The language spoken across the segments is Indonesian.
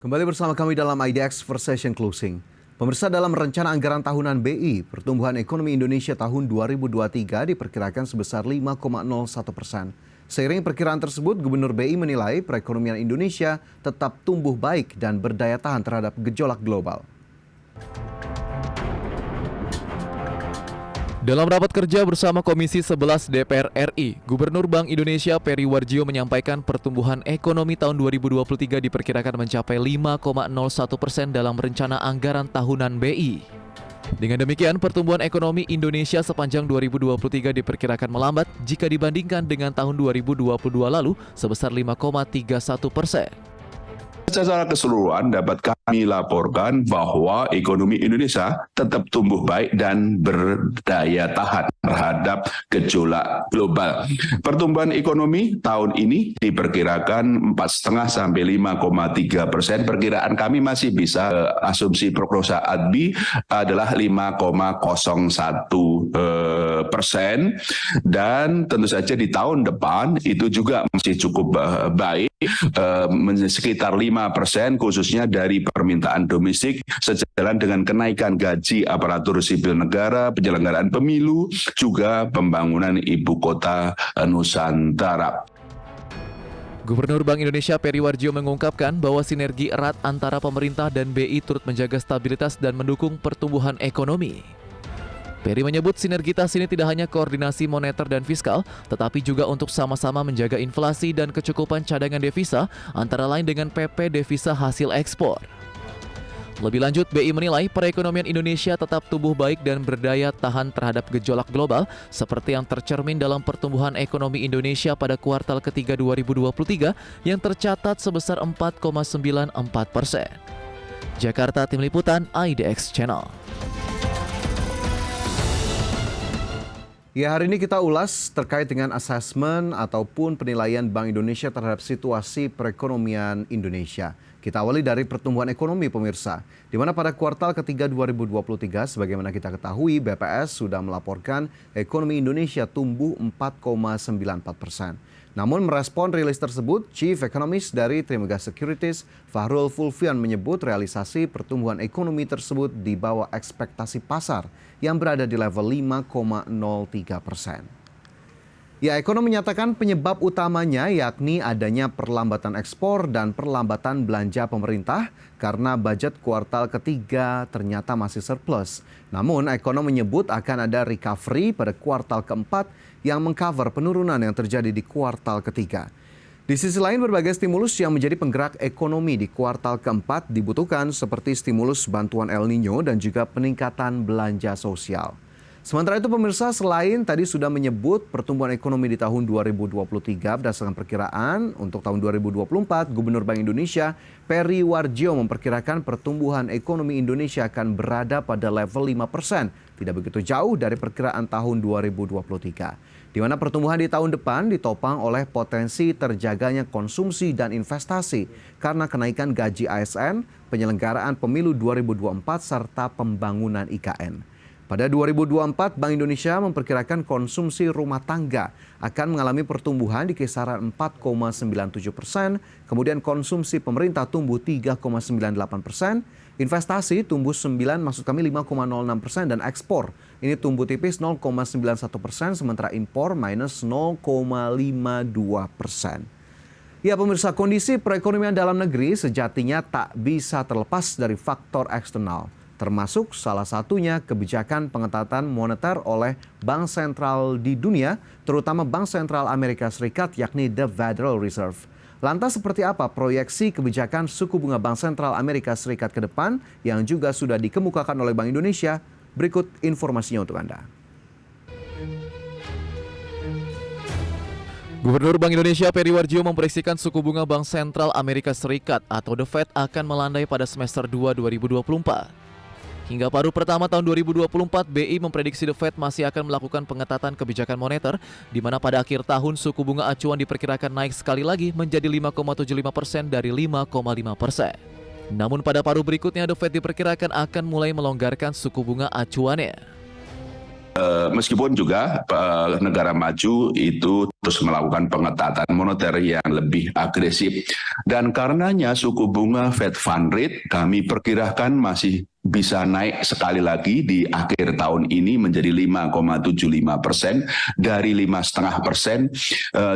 Kembali bersama kami dalam IDX First Session Closing. Pemirsa, dalam rencana anggaran tahunan BI, pertumbuhan ekonomi Indonesia tahun 2023 diperkirakan sebesar 5,01%. Seiring perkiraan tersebut, Gubernur BI menilai perekonomian Indonesia tetap tumbuh baik dan berdaya tahan terhadap gejolak global. Dalam rapat kerja bersama Komisi 11 DPR RI, Gubernur Bank Indonesia Peri Warjio menyampaikan pertumbuhan ekonomi tahun 2023 diperkirakan mencapai 5,01% dalam rencana anggaran tahunan BI. Dengan demikian, pertumbuhan ekonomi Indonesia sepanjang 2023 diperkirakan melambat jika dibandingkan dengan tahun 2022 lalu sebesar 5,31%. Secara keseluruhan dapat kami laporkan bahwa ekonomi Indonesia tetap tumbuh baik dan berdaya tahan terhadap gejolak global. Pertumbuhan ekonomi tahun ini diperkirakan 4,5 sampai 5,3%. Perkiraan kami masih bisa asumsi prognosa ADBI adalah 5,01%, dan tentu saja di tahun depan itu juga masih cukup baik, sekitar 5%, khususnya dari permintaan domestik sejalan dengan kenaikan gaji aparatur sipil negara, penyelenggaraan pemilu, juga pembangunan ibu kota Nusantara. Gubernur Bank Indonesia Peri Warjio mengungkapkan bahwa sinergi erat antara pemerintah dan BI turut menjaga stabilitas dan mendukung pertumbuhan ekonomi. Peri menyebut sinergitas ini tidak hanya koordinasi moneter dan fiskal, tetapi juga untuk sama-sama menjaga inflasi dan kecukupan cadangan devisa, antara lain dengan PP devisa hasil ekspor. Lebih lanjut, BI menilai perekonomian Indonesia tetap tumbuh baik dan berdaya tahan terhadap gejolak global, seperti yang tercermin dalam pertumbuhan ekonomi Indonesia pada kuartal ketiga 2023 yang tercatat sebesar 4,94%. Jakarta, Tim Liputan, IDX Channel. Ya, hari ini kita ulas terkait dengan asesmen ataupun penilaian Bank Indonesia terhadap situasi perekonomian Indonesia. Kita awali dari pertumbuhan ekonomi, pemirsa, di mana pada kuartal ketiga 2023, sebagaimana kita ketahui, BPS sudah melaporkan ekonomi Indonesia tumbuh 4,94%. Namun merespon rilis tersebut, Chief Economist dari Trimegah Securities, Fahrul Fulvian, menyebut realisasi pertumbuhan ekonomi tersebut di bawah ekspektasi pasar yang berada di level 5,03%. Ya, ekonom menyatakan penyebab utamanya yakni adanya perlambatan ekspor dan perlambatan belanja pemerintah karena budget kuartal ketiga ternyata masih surplus. Namun, ekonom menyebut akan ada recovery pada kuartal keempat yang mengcover penurunan yang terjadi di kuartal ketiga. Di sisi lain, berbagai stimulus yang menjadi penggerak ekonomi di kuartal keempat dibutuhkan, seperti stimulus bantuan El Nino dan juga peningkatan belanja sosial. Sementara itu, pemirsa, selain tadi sudah menyebut pertumbuhan ekonomi di tahun 2023 berdasarkan perkiraan, untuk tahun 2024, Gubernur Bank Indonesia Peri Warjio memperkirakan pertumbuhan ekonomi Indonesia akan berada pada level 5%, tidak begitu jauh dari perkiraan tahun 2023. Di mana pertumbuhan di tahun depan ditopang oleh potensi terjaganya konsumsi dan investasi karena kenaikan gaji ASN, penyelenggaraan pemilu 2024, serta pembangunan IKN. Pada 2024, Bank Indonesia memperkirakan konsumsi rumah tangga akan mengalami pertumbuhan di kisaran 4,97%, kemudian konsumsi pemerintah tumbuh 3,98%, investasi tumbuh 5,06%, dan ekspor ini tumbuh tipis 0,91%, sementara impor minus 0,52%. Ya, pemirsa, kondisi perekonomian dalam negeri sejatinya tak bisa terlepas dari faktor eksternal, termasuk salah satunya kebijakan pengetatan moneter oleh bank sentral di dunia, terutama Bank Sentral Amerika Serikat, yakni The Federal Reserve. Lantas seperti apa proyeksi kebijakan suku bunga Bank Sentral Amerika Serikat ke depan yang juga sudah dikemukakan oleh Bank Indonesia? Berikut informasinya untuk Anda. Gubernur Bank Indonesia Peri Warjio memprediksikan suku bunga Bank Sentral Amerika Serikat atau The Fed akan melandai pada semester 2 2024. Hingga paruh pertama tahun 2024, BI memprediksi The Fed masih akan melakukan pengetatan kebijakan moneter, di mana pada akhir tahun suku bunga acuan diperkirakan naik sekali lagi menjadi 5,75% dari 5,5%. Namun pada paruh berikutnya, The Fed diperkirakan akan mulai melonggarkan suku bunga acuannya. Meskipun juga negara maju itu terus melakukan pengetatan moneter yang lebih agresif. Dan karenanya suku bunga Fed Fund Rate kami perkirakan masih bisa naik sekali lagi di akhir tahun ini menjadi 5,75% dari 5,5%,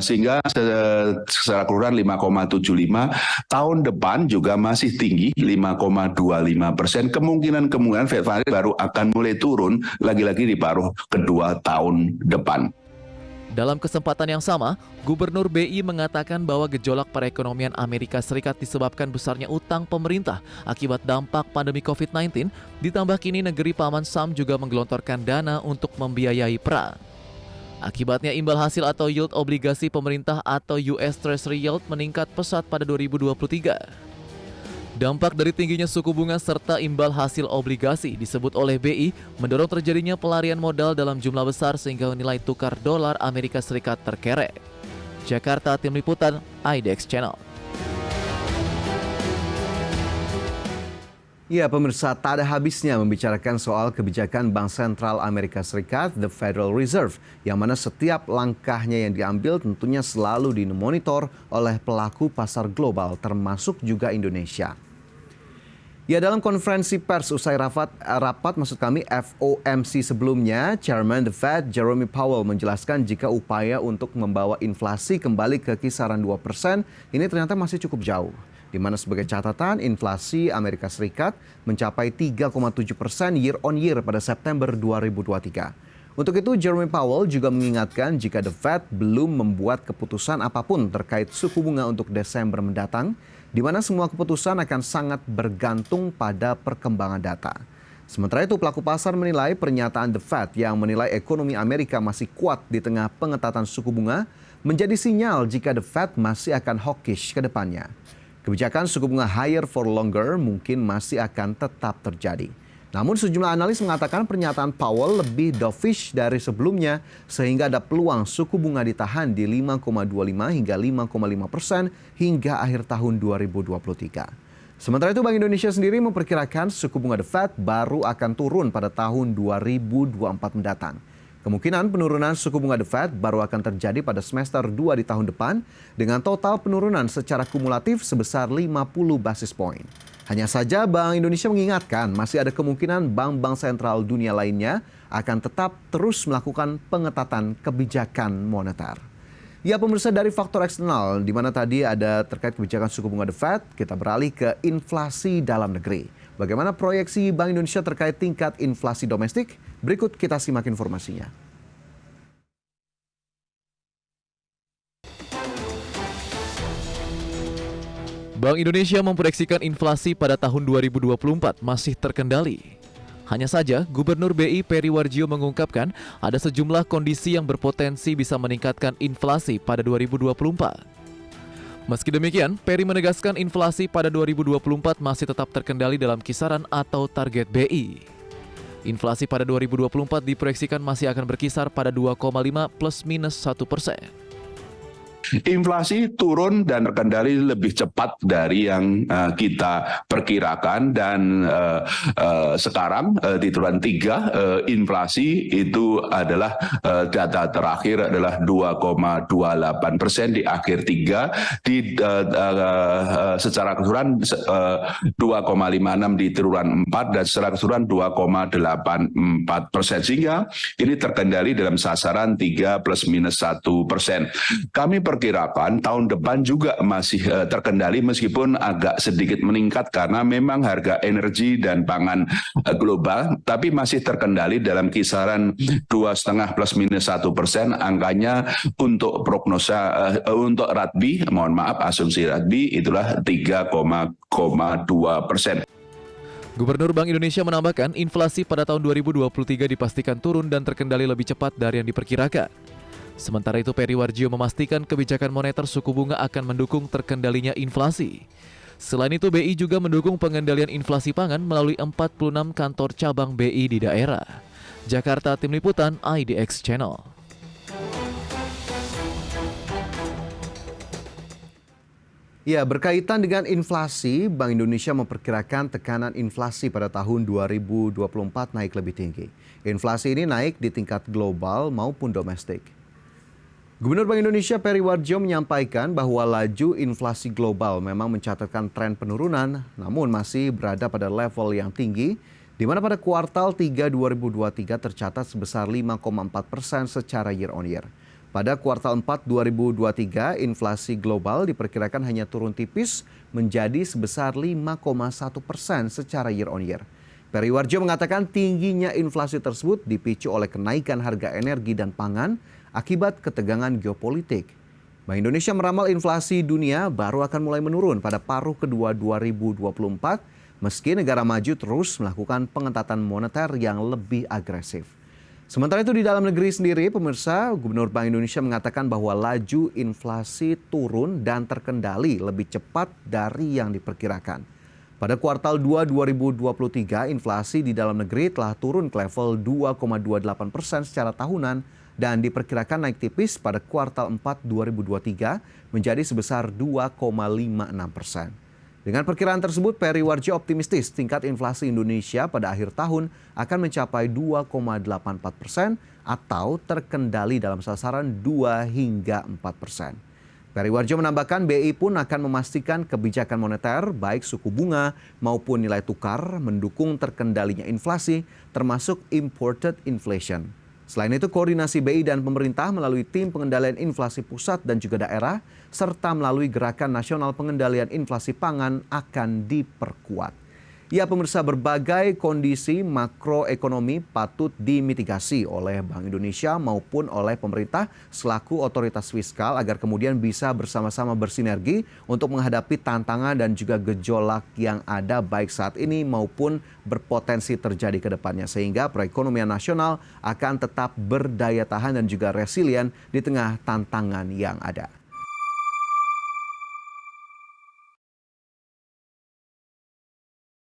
sehingga secara keseluruhan 5,75. Tahun depan juga masih tinggi 5,25%. Kemungkinan Fed Fund Rate baru akan mulai turun lagi-lagi di paruh kedua tahun depan. Dalam kesempatan yang sama, Gubernur BI mengatakan bahwa gejolak perekonomian Amerika Serikat disebabkan besarnya utang pemerintah akibat dampak pandemi COVID-19, ditambah kini negeri Paman Sam juga menggelontorkan dana untuk membiayai perang. Akibatnya imbal hasil atau yield obligasi pemerintah atau US Treasury Yield meningkat pesat pada 2023. Dampak dari tingginya suku bunga serta imbal hasil obligasi disebut oleh BI mendorong terjadinya pelarian modal dalam jumlah besar sehingga nilai tukar dolar Amerika Serikat terkerek. Jakarta, Tim Liputan, IDX Channel. Ya, pemirsa, tak ada habisnya membicarakan soal kebijakan Bank Sentral Amerika Serikat, The Federal Reserve, yang mana setiap langkahnya yang diambil tentunya selalu dimonitor oleh pelaku pasar global, termasuk juga Indonesia. Ya, dalam konferensi pers usai rapat FOMC sebelumnya, Chairman The Fed Jerome Powell menjelaskan jika upaya untuk membawa inflasi kembali ke kisaran 2% ini ternyata masih cukup jauh. Di mana sebagai catatan, inflasi Amerika Serikat mencapai 3,7% year on year pada September 2023. Untuk itu, Jerome Powell juga mengingatkan jika The Fed belum membuat keputusan apapun terkait suku bunga untuk Desember mendatang, di mana semua keputusan akan sangat bergantung pada perkembangan data. Sementara itu, pelaku pasar menilai pernyataan The Fed yang menilai ekonomi Amerika masih kuat di tengah pengetatan suku bunga menjadi sinyal jika The Fed masih akan hawkish ke depannya. Kebijakan suku bunga higher for longer mungkin masih akan tetap terjadi. Namun sejumlah analis mengatakan pernyataan Powell lebih dovish dari sebelumnya sehingga ada peluang suku bunga ditahan di 5,25 hingga 5,5% hingga akhir tahun 2023. Sementara itu Bank Indonesia sendiri memperkirakan suku bunga The Fed baru akan turun pada tahun 2024 mendatang. Kemungkinan penurunan suku bunga The Fed baru akan terjadi pada semester 2 di tahun depan dengan total penurunan secara kumulatif sebesar 50 basis point. Hanya saja Bank Indonesia mengingatkan masih ada kemungkinan bank-bank sentral dunia lainnya akan tetap terus melakukan pengetatan kebijakan moneter. Ya, pemirsa, dari faktor eksternal di mana tadi ada terkait kebijakan suku bunga The Fed, kita beralih ke inflasi dalam negeri. Bagaimana proyeksi Bank Indonesia terkait tingkat inflasi domestik? Berikut kita simak informasinya. Bank Indonesia memproyeksikan inflasi pada tahun 2024 masih terkendali. Hanya saja, Gubernur BI Peri Warjio mengungkapkan ada sejumlah kondisi yang berpotensi bisa meningkatkan inflasi pada 2024. Meski demikian, Peri menegaskan inflasi pada 2024 masih tetap terkendali dalam kisaran atau target BI. Inflasi pada 2024 diproyeksikan masih akan berkisar pada 2,5 plus minus 1%. Inflasi turun dan terkendali lebih cepat dari yang kita perkirakan dan sekarang di triwulan 3 inflasi itu adalah data terakhir adalah 2,28% di akhir 3 di secara keseluruhan 2,56 di triwulan 4 dan secara keseluruhan 2,84%, sehingga ini terkendali dalam sasaran 3 plus minus 1%. Kami perkirakan tahun depan juga masih terkendali meskipun agak sedikit meningkat karena memang harga energi dan pangan global, tapi masih terkendali dalam kisaran 2,5 plus minus 1%. Angkanya untuk prognosa untuk RADBI, mohon maaf asumsi RADBI itulah 3,2%. Gubernur Bank Indonesia menambahkan inflasi pada tahun 2023 dipastikan turun dan terkendali lebih cepat dari yang diperkirakan. Sementara itu, Peri Warjio memastikan kebijakan moneter suku bunga akan mendukung terkendalinya inflasi. Selain itu, BI juga mendukung pengendalian inflasi pangan melalui 46 kantor cabang BI di daerah. Jakarta, Tim Liputan, IDX Channel. Ya, berkaitan dengan inflasi, Bank Indonesia memperkirakan tekanan inflasi pada tahun 2024 naik lebih tinggi. Inflasi ini naik di tingkat global maupun domestik. Gubernur Bank Indonesia Peri Warjio menyampaikan bahwa laju inflasi global memang mencatatkan tren penurunan, namun masih berada pada level yang tinggi, di mana pada kuartal 3 2023 tercatat sebesar 5,4% secara year on year. Pada kuartal 4 2023, inflasi global diperkirakan hanya turun tipis menjadi sebesar 5,1% secara year on year. Peri Warjio mengatakan tingginya inflasi tersebut dipicu oleh kenaikan harga energi dan pangan akibat ketegangan geopolitik. Bank Indonesia meramal inflasi dunia baru akan mulai menurun pada paruh kedua 2024 meski negara maju terus melakukan pengetatan moneter yang lebih agresif. Sementara itu di dalam negeri sendiri, pemirsa, Gubernur Bank Indonesia mengatakan bahwa laju inflasi turun dan terkendali lebih cepat dari yang diperkirakan. Pada kuartal 2 2023, inflasi di dalam negeri telah turun ke level 2,28% secara tahunan dan diperkirakan naik tipis pada kuartal 4 2023 menjadi sebesar 2,56%. Dengan perkiraan tersebut, Peri Warjio optimistis tingkat inflasi Indonesia pada akhir tahun akan mencapai 2,84% atau terkendali dalam sasaran 2 hingga 4%. Peri Warjio menambahkan BI pun akan memastikan kebijakan moneter baik suku bunga maupun nilai tukar mendukung terkendalinya inflasi termasuk imported inflation. Selain itu, koordinasi BI dan pemerintah melalui tim pengendalian inflasi pusat dan juga daerah, serta melalui Gerakan Nasional Pengendalian Inflasi Pangan akan diperkuat. Ya pemirsa, berbagai kondisi makroekonomi patut dimitigasi oleh Bank Indonesia maupun oleh pemerintah selaku otoritas fiskal agar kemudian bisa bersama-sama bersinergi untuk menghadapi tantangan dan juga gejolak yang ada baik saat ini maupun berpotensi terjadi ke depannya. Sehingga perekonomian nasional akan tetap berdaya tahan dan juga resilient di tengah tantangan yang ada.